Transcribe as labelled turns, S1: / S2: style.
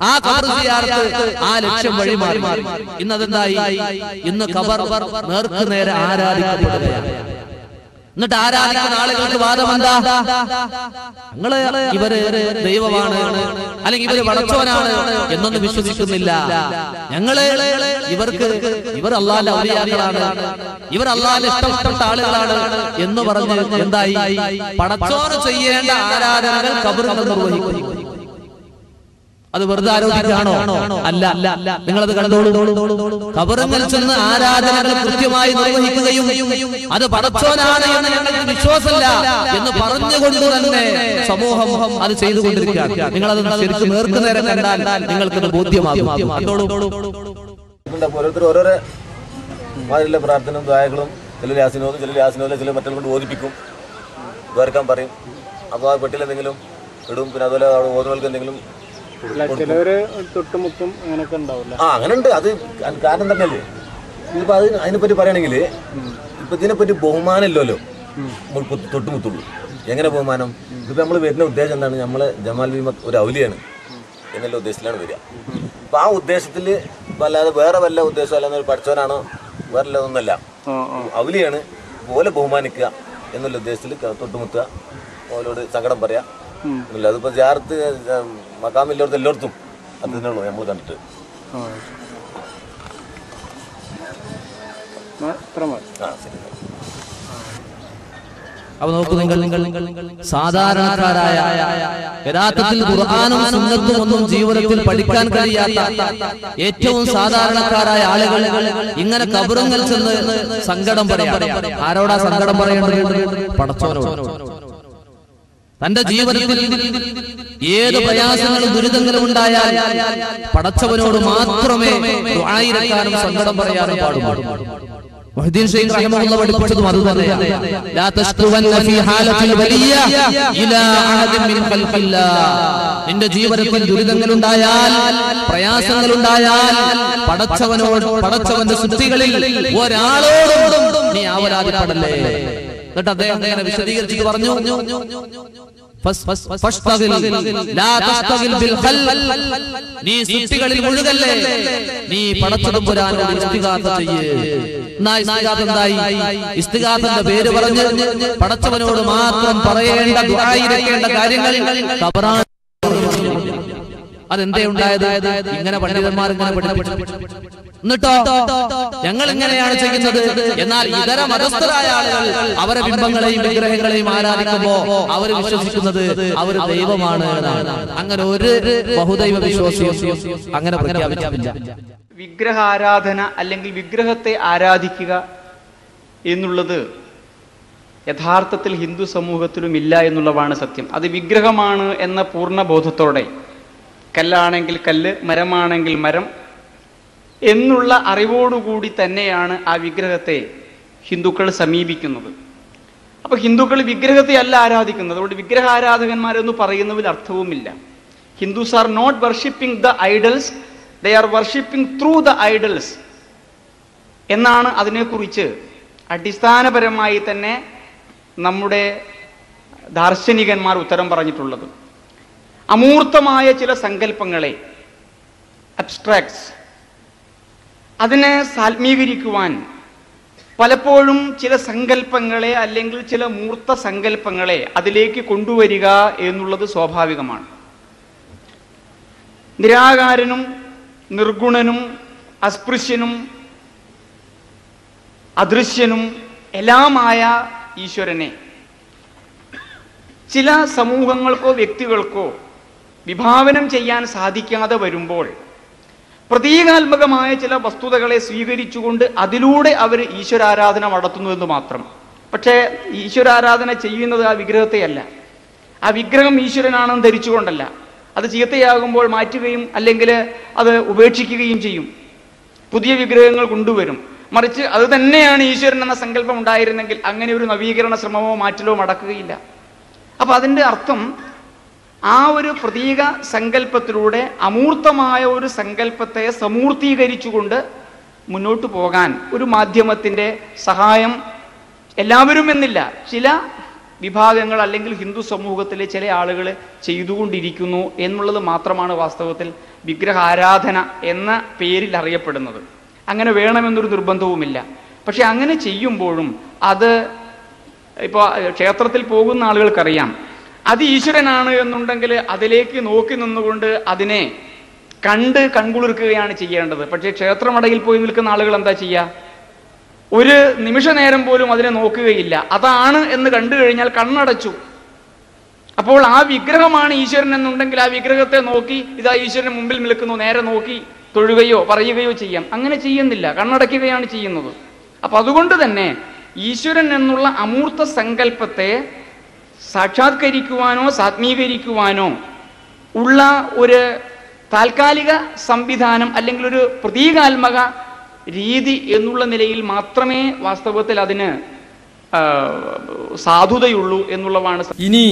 S1: ആ ഖബർ സിയാറത്ത് ആ ലക്ഷ്യം വഴി മാറി. ഇന്നതെന്തായി? ഇന്ന് ഖബർ നേർക്ക് നേരെ ആരാധിക്കപ്പെടുകയാണ്. എന്നിട്ട് ആരാധിക്കുന്ന ആളുകൾക്ക് വാദം എന്താ? ഞങ്ങള് ഇവര് ദൈവമാണ്, അല്ലെങ്കിൽ ഇവര് പടച്ചോനാണ് എന്നൊന്നും വിശ്വസിക്കുന്നില്ല. ഞങ്ങള് ഇവർ അല്ലാഹുവിന്റെ ഔലിയാക്കളാണ്, ഇവർ അല്ലാഹുവിന്റെ ഇഷ്ടപ്പെട്ട ആളുകളാണ് എന്ന് പറഞ്ഞ് എന്തായി? പടച്ചോന് ചെയ്യേണ്ട ആരാധനകൾ ഖബറിൽ നിർവഹിക്കുന്നു. അത് വെറുതെ ആരോപിക്കുകയാണോ? അല്ല. നിങ്ങളത് കണ്ടോളൂ. ഖബറിൽ ചെന്ന് ആരാധനകൾ കൃത്യമായി നിർവഹിക്കുകയും അത് പടച്ചോനാണ് എന്ന് ഞങ്ങൾക്ക് വിശ്വാസമില്ല എന്ന് പറഞ്ഞുകൊണ്ട് തന്നെ സമൂഹം അത് ചെയ്തുകൊണ്ടിരിക്കുകയാണ്. നിങ്ങളത് ശരിക്കും നേർക്കുനേരെ കണ്ടാൽ നിങ്ങൾക്കത് ബോധ്യമാകും.
S2: ഓരോരുത്തർ ഓരോരോ മാതിരിയുള്ള പ്രാർത്ഥനയും ദ്വായകളും ചില യാസിനോതും ചില മറ്റുള്ള കൊണ്ട് ഓദിപ്പിക്കും, ദ്വാരക്കാൻ പറയും. അപ്പോൾ ആ പെട്ടിൽ എന്തെങ്കിലും ഇടും. പിന്നെ അതുപോലെ ഓതുകൾക്ക് എന്തെങ്കിലും
S3: തൊട്ടുമുട്ടും അങ്ങനെയൊക്കെ ഉണ്ടാവില്ല.
S2: അങ്ങനെ ഉണ്ട്. അത് കാരണം തന്നെയല്ലേ. ഇതിപ്പോൾ അതിനെപ്പറ്റി പറയുകയാണെങ്കിൽ ഇപ്പം ഇതിനെപ്പറ്റി ബഹുമാനമില്ലല്ലോ. തൊട്ടുമുട്ടുള്ളൂ. എങ്ങനെ ബഹുമാനം? ഇതിപ്പോൾ നമ്മൾ വരുന്ന ഉദ്ദേശം എന്താണ്? നമ്മളെ ജമാൽ വിമത്ത് ഒരു ഔലിയാണ് എന്നുള്ള ഉദ്ദേശത്തിലാണ് വരിക. അപ്പം ആ ഉദ്ദേശത്തിൽ അല്ലാതെ വേറെ വല്ല ഉദ്ദേശം അല്ലാതെ ഒരു പഠിച്ചവനാണോ വേറെ ഒന്നല്ല, ഔലിയാണ്, പോലെ ബഹുമാനിക്കുക എന്നുള്ള ഉദ്ദേശത്തിൽ തൊട്ടുമുട്ടുക, ഓരോട് സങ്കടം പറയാം. അതിപ്പോ ജാറത്ത് മക്കാമില്ലാത്ത എല്ലായിടത്തും അത് തന്നെയുള്ളൂ നമ്മൾ കണ്ടിട്ട്.
S1: അപ്പൊ നോക്കൂ, നിങ്ങൾ സാധാരണക്കാരായ യഥാർത്ഥത്തിൽ ഖുർആനും സുന്നത്തും ഒന്നും ജീവിതത്തിൽ പഠിക്കാൻ കഴിയാത്ത ഏറ്റവും സാധാരണക്കാരായ ആളുകൾ ഇങ്ങനെ ഖബറുകൾ ചെന്ന് സങ്കടം പറയാം. ആരോടാ സങ്കടം പറയേണ്ടത്? പടച്ചോനോട്. തന്റെ ജീവിതത്തിൽ ഏത് പ്രയാസങ്ങളും ദുരിതങ്ങളും ഉണ്ടായാൽ പടച്ചവനോട് മാത്രമേ ദുആയിരക്കാനും സങ്കടം പറയാനും പാടുള്ളൂ. മുഹ്യിദ്ദീൻ ശൈഖ് റഹിമഹുല്ലാഹ് പഠിപ്പിച്ചതും അതുതന്നെയാണ്. ലാ തസ്തുവന്ന ഫീ ഹാലത്തിൽ വലിയ ഇലാ അഹദിൻ മിൻ ഖൽഖില്ലാഹ്. നിന്റെ ജീവിതത്തിൽ ദുരിതങ്ങൾ ഉണ്ടായാൽ, പ്രയാസങ്ങൾ ഉണ്ടായാൽ പടച്ചവന്റെ സൃഷ്ടികളിൽ ഒരാളോടും നീ ആവലാതിപ്പെടല്ലേ. എന്നിട്ട് അദ്ദേഹം അങ്ങനെ വിശദീകരിച്ചിട്ട് പറഞ്ഞു, നീ സൃഷ്ടികളിൽ മുഴുകല്ലേ, നീ പടച്ചതമ്പുരാനോട് ഇസ്തിഗാഥ ചെയ്യ്. ഇസ്തിഗാഥന്റെ പേര് പറഞ്ഞ് പടച്ചവനോട് മാത്രം പറയേണ്ട ദുആയിരക്കേണ്ട കാര്യങ്ങൾ ഖബറാണ്. അതെന്തേ ഉണ്ടായത്? ഇങ്ങനെ പണ്ഡിതന്മാർ ഇങ്ങനെ പഠിപ്പിച്ചു. എന്നിട്ടോ ഞങ്ങൾ ഇങ്ങനെയാണ് ചെയ്യുന്നത്. എന്നാൽ ഇതര മതസ്ഥരായ ആളുകൾ അവരെ ബിംബങ്ങളെയും വിഗ്രഹങ്ങളെയും ആരാധിക്കുമ്പോ അവർ വിശ്വസിക്കുന്നത് അവർ ദൈവമാണ് എന്നാണ്. അങ്ങനെ ഒരു ബഹുദൈവ വിശ്വാസിയും അങ്ങനെ പ്രഖ്യാപിച്ചിട്ടില്ല.
S4: വിഗ്രഹാരാധന അല്ലെങ്കിൽ വിഗ്രഹത്തെ ആരാധിക്കുക എന്നുള്ളത് യഥാർത്ഥത്തിൽ ഹിന്ദു സമൂഹത്തിലും ഇല്ല എന്നുള്ളതാണ് സത്യം. അത് വിഗ്രഹമാണ് എന്ന പൂർണ്ണ ബോധത്തോടെ, കല്ലാണെങ്കിൽ കല്ല്, മരമാണെങ്കിൽ മരം എന്നുള്ള അറിവോടുകൂടി തന്നെയാണ് ആ വിഗ്രഹത്തെ ഹിന്ദുക്കൾ സമീപിക്കുന്നത്. അപ്പൊ ഹിന്ദുക്കൾ വിഗ്രഹത്തെ അല്ല ആരാധിക്കുന്നത്. അതുകൊണ്ട് വിഗ്രഹാരാധകന്മാരെന്ന് പറയുന്നതിൽ അർത്ഥവുമില്ല. Hindus are not worshipping the idols, they are worshipping through the idols എന്നാണ് അതിനെക്കുറിച്ച് അടിസ്ഥാനപരമായി തന്നെ നമ്മുടെ ദാർശനികന്മാർ ഉത്തരം പറഞ്ഞിട്ടുള്ളത്. അമൂർത്തമായ ചില സങ്കല്പങ്ങളെ, അബ്സ്ട്രാക്ട്സ്, അതിനെ സാത്മീകരിക്കുവാൻ പലപ്പോഴും ചില സങ്കല്പങ്ങളെ അല്ലെങ്കിൽ ചില മൂർത്ത സങ്കല്പങ്ങളെ അതിലേക്ക് കൊണ്ടുവരിക എന്നുള്ളത് സ്വാഭാവികമാണ്. നിരാകാരനും നിർഗുണനും അസ്പൃശ്യനും അദൃശ്യനും എല്ലാമായ ഈശ്വരനെ ചില സമൂഹങ്ങൾക്കോ വ്യക്തികൾക്കോ വിഭാവനം ചെയ്യാൻ സാധിക്കാതെ വരുമ്പോൾ പ്രതീകാത്മകമായ ചില വസ്തുതകളെ സ്വീകരിച്ചുകൊണ്ട് അതിലൂടെ അവർ ഈശ്വരാരാധന നടത്തുന്നുവെന്ന് മാത്രം. പക്ഷേ ഈശ്വരാരാധന ചെയ്യുന്നത് ആ വിഗ്രഹത്തെയല്ല, ആ വിഗ്രഹം ഈശ്വരനാണെന്ന് ധരിച്ചുകൊണ്ടല്ല. അത് ചീത്തയാകുമ്പോൾ മാറ്റുകയും അല്ലെങ്കിൽ അത് ഉപേക്ഷിക്കുകയും ചെയ്യും, പുതിയ വിഗ്രഹങ്ങൾ കൊണ്ടുവരും. മറിച്ച് അത് തന്നെയാണ് ഈശ്വരൻ എന്ന സങ്കല്പം ഉണ്ടായിരുന്നെങ്കിൽ അങ്ങനെ ഒരു നവീകരണ ശ്രമമോ മാറ്റലോ നടക്കുകയില്ല. അപ്പൊ അതിൻ്റെ അർത്ഥം ആ ഒരു പ്രതീക സങ്കല്പത്തിലൂടെ അമൂർത്തമായ ഒരു സങ്കല്പത്തെ സമൂർത്തീകരിച്ചുകൊണ്ട് മുന്നോട്ട് പോകാൻ ഒരു മാധ്യമത്തിൻ്റെ സഹായം എല്ലാവരും എന്നില്ല, ചില വിഭാഗങ്ങൾ അല്ലെങ്കിൽ ഹിന്ദു സമൂഹത്തിലെ ചില ആളുകൾ ചെയ്തുകൊണ്ടിരിക്കുന്നു എന്നുള്ളത് മാത്രമാണ് വാസ്തവത്തിൽ വിഗ്രഹാരാധന എന്ന പേരിൽ അറിയപ്പെടുന്നത്. അങ്ങനെ വേണമെന്നൊരു നിർബന്ധവുമില്ല. പക്ഷെ അങ്ങനെ ചെയ്യുമ്പോഴും അത് ഇപ്പോൾ ക്ഷേത്രത്തിൽ പോകുന്ന ആളുകൾക്കറിയാം, അത് ഈശ്വരനാണ് എന്നുണ്ടെങ്കിൽ അതിലേക്ക് നോക്കി നിന്നുകൊണ്ട് അതിനെ കണ്ട് കൺകുളിർക്കുകയാണ് ചെയ്യേണ്ടത്. പക്ഷേ ക്ഷേത്രമടയിൽ പോയി നിൽക്കുന്ന ആളുകൾ എന്താ ചെയ്യുക? ഒരു നിമിഷ നേരം പോലും അതിനെ നോക്കുകയില്ല. അതാണ് എന്ന് കണ്ടു കഴിഞ്ഞാൽ കണ്ണടച്ചു. അപ്പോൾ ആ വിഗ്രഹമാണ് ഈശ്വരൻ എന്നുണ്ടെങ്കിൽ ആ വിഗ്രഹത്തെ നോക്കി ഇതാ ഈശ്വരന് മുമ്പിൽ നിൽക്കുന്നു, നേരെ നോക്കി തൊഴുകയോ പറയുകയോ ചെയ്യാം. അങ്ങനെ ചെയ്യുന്നില്ല, കണ്ണടയ്ക്കുകയാണ് ചെയ്യുന്നത്. അപ്പൊ അതുകൊണ്ട് തന്നെ ഈശ്വരൻ എന്നുള്ള അമൂർത്ത സങ്കല്പത്തെ സാക്ഷാത്കരിക്കുവാനോ സാത്മീകരിക്കുവാനോ ഉള്ള ഒരു താൽക്കാലിക സംവിധാനം അല്ലെങ്കിൽ ഒരു പ്രതീകാത്മക രീതി എന്നുള്ള നിലയിൽ മാത്രമേ വാസ്തവത്തിൽ അതിന് സാധുതയുള്ളൂ എന്നുള്ളതാണ്.
S3: ഇനി